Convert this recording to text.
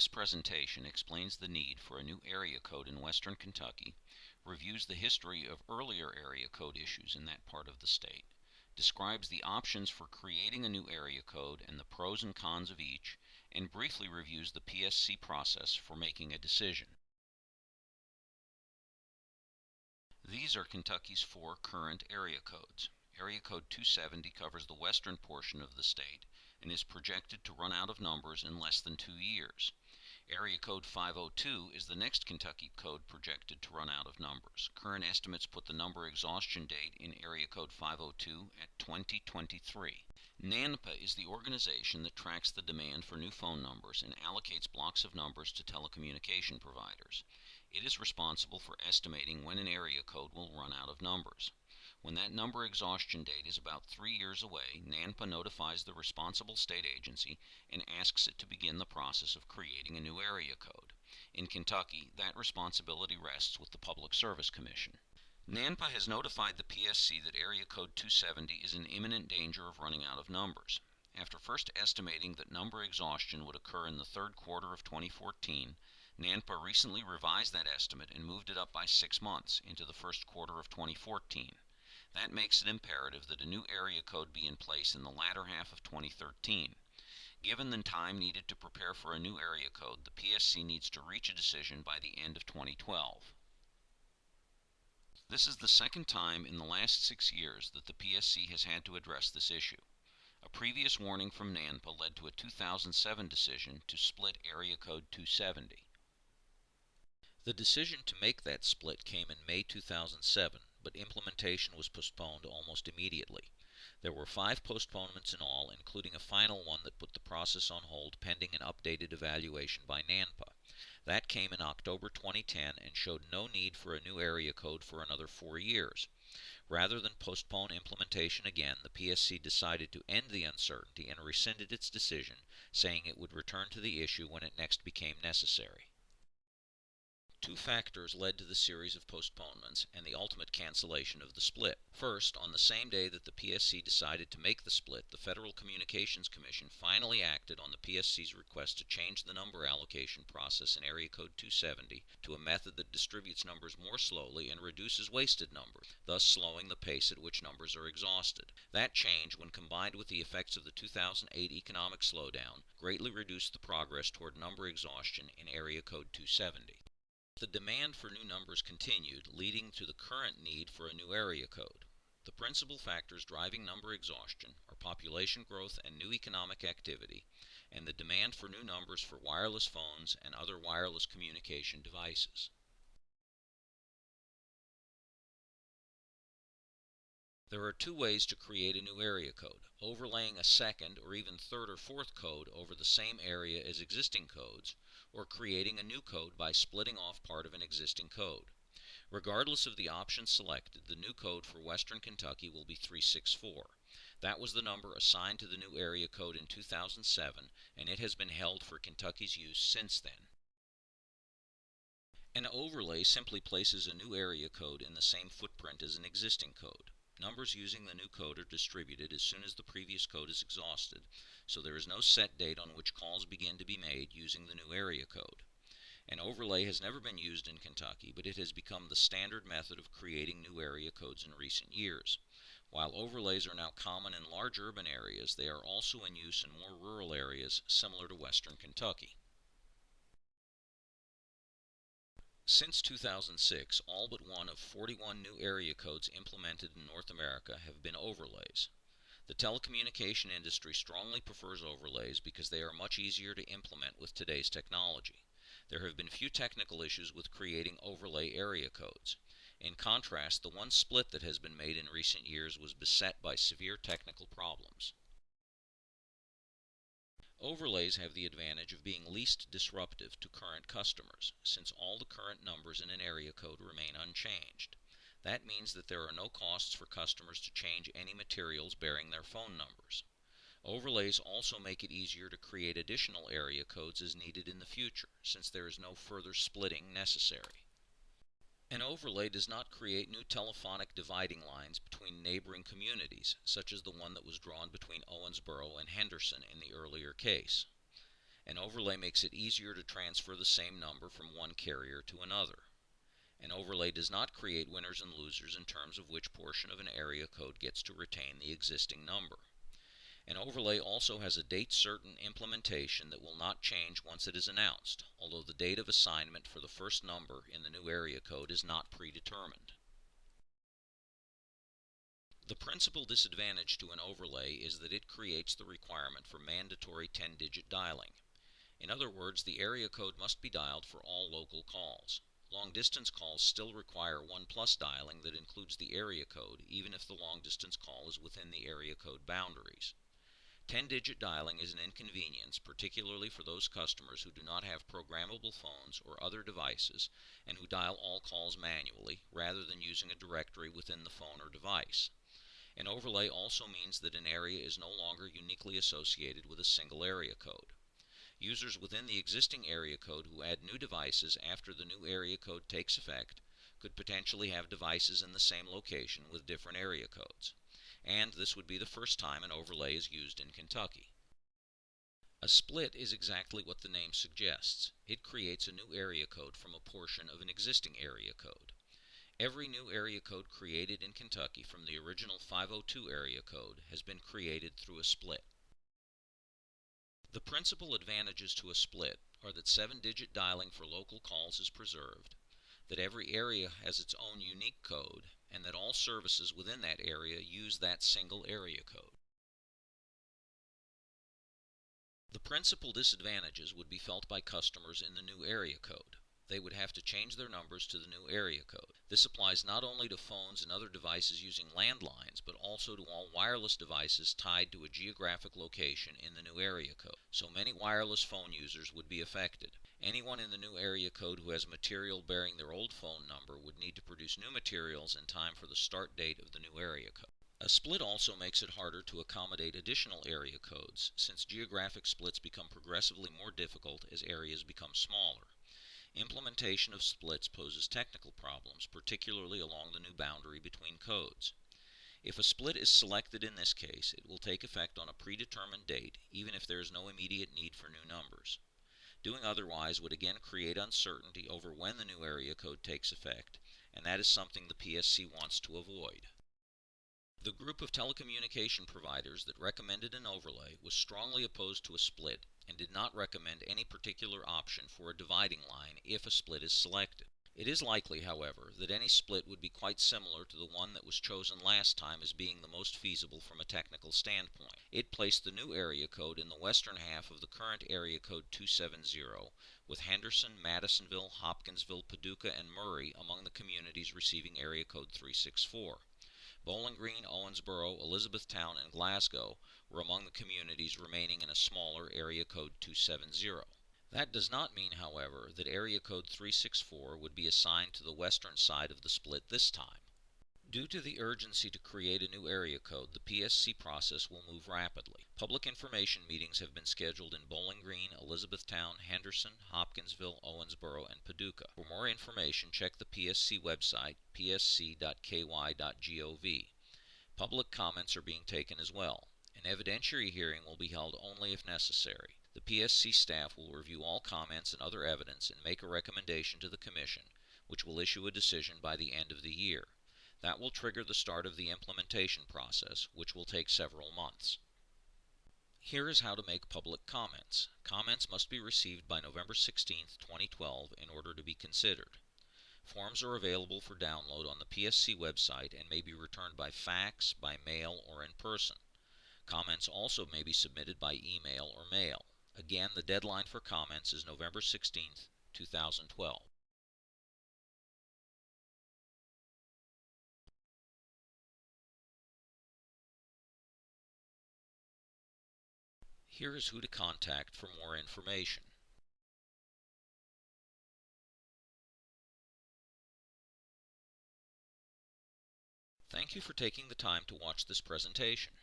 This presentation explains the need for a new area code in Western Kentucky, reviews the history of earlier area code issues in that part of the state, describes the options for creating a new area code and the pros and cons of each, and briefly reviews the PSC process for making a decision. These are Kentucky's 4 current area codes. Area Code 270 covers the western portion of the state and is projected to run out of numbers in less than 2 years. Area Code 502 is the next Kentucky code projected to run out of numbers. Current estimates put the number exhaustion date in Area Code 502 at 2023. NANPA is the organization that tracks the demand for new phone numbers and allocates blocks of numbers to telecommunication providers. It is responsible for estimating when an area code will run out of numbers. When that number exhaustion date is about 3 years away, NANPA notifies the responsible state agency and asks it to begin the process of creating a new area code. In Kentucky, that responsibility rests with the Public Service Commission. NANPA has notified the PSC that Area Code 270 is in imminent danger of running out of numbers. After first estimating that number exhaustion would occur in the third quarter of 2014, NANPA recently revised that estimate and moved it up by 6 months into the first quarter of 2014. That makes it imperative that a new area code be in place in the latter half of 2013. Given the time needed to prepare for a new area code, the PSC needs to reach a decision by the end of 2012. This is the second time in the last 6 years that the PSC has had to address this issue. A previous warning from NANPA led to a 2007 decision to split Area Code 270. The decision to make that split came in May 2007, but implementation was postponed almost immediately. There were 5 postponements in all, including a final one that put the process on hold pending an updated evaluation by NANPA. That came in October 2010 and showed no need for a new area code for another 4 years. Rather than postpone implementation again, the PSC decided to end the uncertainty and rescinded its decision, saying it would return to the issue when it next became necessary. 2 factors led to the series of postponements and the ultimate cancellation of the split. First, on the same day that the PSC decided to make the split, the Federal Communications Commission finally acted on the PSC's request to change the number allocation process in Area Code 270 to a method that distributes numbers more slowly and reduces wasted numbers, thus slowing the pace at which numbers are exhausted. That change, when combined with the effects of the 2008 economic slowdown, greatly reduced the progress toward number exhaustion in Area Code 270. The demand for new numbers continued, leading to the current need for a new area code. The principal factors driving number exhaustion are population growth and new economic activity, and the demand for new numbers for wireless phones and other wireless communication devices. There are 2 ways to create a new area code: overlaying a second or even third or fourth code over the same area as existing codes, or creating a new code by splitting off part of an existing code. Regardless of the option selected, the new code for Western Kentucky will be 364. That was the number assigned to the new area code in 2007, and it has been held for Kentucky's use since then. An overlay simply places a new area code in the same footprint as an existing code. Numbers using the new code are distributed as soon as the previous code is exhausted, so there is no set date on which calls begin to be made using the new area code. An overlay has never been used in Kentucky, but it has become the standard method of creating new area codes in recent years. While overlays are now common in large urban areas, they are also in use in more rural areas similar to Western Kentucky. Since 2006, all but one of 41 new area codes implemented in North America have been overlays. The telecommunication industry strongly prefers overlays because they are much easier to implement with today's technology. There have been few technical issues with creating overlay area codes. In contrast, the one split that has been made in recent years was beset by severe technical problems. Overlays have the advantage of being least disruptive to current customers, since all the current numbers in an area code remain unchanged. That means that there are no costs for customers to change any materials bearing their phone numbers. Overlays also make it easier to create additional area codes as needed in the future, since there is no further splitting necessary. An overlay does not create new telephonic dividing lines between neighboring communities, such as the one that was drawn between Owensboro and Henderson in the earlier case. An overlay makes it easier to transfer the same number from one carrier to another. An overlay does not create winners and losers in terms of which portion of an area code gets to retain the existing number. An overlay also has a date-certain implementation that will not change once it is announced, although the date of assignment for the first number in the new area code is not predetermined. The principal disadvantage to an overlay is that it creates the requirement for mandatory 10-digit dialing. In other words, the area code must be dialed for all local calls. Long-distance calls still require 1+ dialing that includes the area code, even if the long-distance call is within the area code boundaries. 10-digit dialing is an inconvenience, particularly for those customers who do not have programmable phones or other devices and who dial all calls manually, rather than using a directory within the phone or device. An overlay also means that an area is no longer uniquely associated with a single area code. Users within the existing area code who add new devices after the new area code takes effect could potentially have devices in the same location with different area codes. And this would be the first time an overlay is used in Kentucky. A split is exactly what the name suggests. It creates a new area code from a portion of an existing area code. Every new area code created in Kentucky from the original 502 area code has been created through a split. The principal advantages to a split are that 7-digit dialing for local calls is preserved, that every area has its own unique code, and that all services within that area use that single area code. The principal disadvantages would be felt by customers in the new area code. They would have to change their numbers to the new area code. This applies not only to phones and other devices using landlines, but also to all wireless devices tied to a geographic location in the new area code. So many wireless phone users would be affected. Anyone in the new area code who has material bearing their old phone number would need to produce new materials in time for the start date of the new area code. A split also makes it harder to accommodate additional area codes, since geographic splits become progressively more difficult as areas become smaller. Implementation of splits poses technical problems, particularly along the new boundary between codes. If a split is selected in this case, it will take effect on a predetermined date, even if there is no immediate need for new numbers. Doing otherwise would again create uncertainty over when the new area code takes effect, and that is something the PSC wants to avoid. The group of telecommunication providers that recommended an overlay was strongly opposed to a split and did not recommend any particular option for a dividing line if a split is selected. It is likely, however, that any split would be quite similar to the one that was chosen last time as being the most feasible from a technical standpoint. It placed the new area code in the western half of the current area code 270, with Henderson, Madisonville, Hopkinsville, Paducah, and Murray among the communities receiving area code 364. Bowling Green, Owensboro, Elizabethtown, and Glasgow were among the communities remaining in a smaller area code 270. That does not mean, however, that area code 364 would be assigned to the western side of the split this time. Due to the urgency to create a new area code, the PSC process will move rapidly. Public information meetings have been scheduled in Bowling Green, Elizabethtown, Henderson, Hopkinsville, Owensboro, and Paducah. For more information, check the PSC website, psc.ky.gov. Public comments are being taken as well. An evidentiary hearing will be held only if necessary. The PSC staff will review all comments and other evidence and make a recommendation to the Commission, which will issue a decision by the end of the year. That will trigger the start of the implementation process, which will take several months. Here is how to make public comments. Comments must be received by November 16, 2012 in order to be considered. Forms are available for download on the PSC website and may be returned by fax, by mail, or in person. Comments also may be submitted by email or mail. Again, the deadline for comments is November 16, 2012. Here is who to contact for more information. Thank you for taking the time to watch this presentation.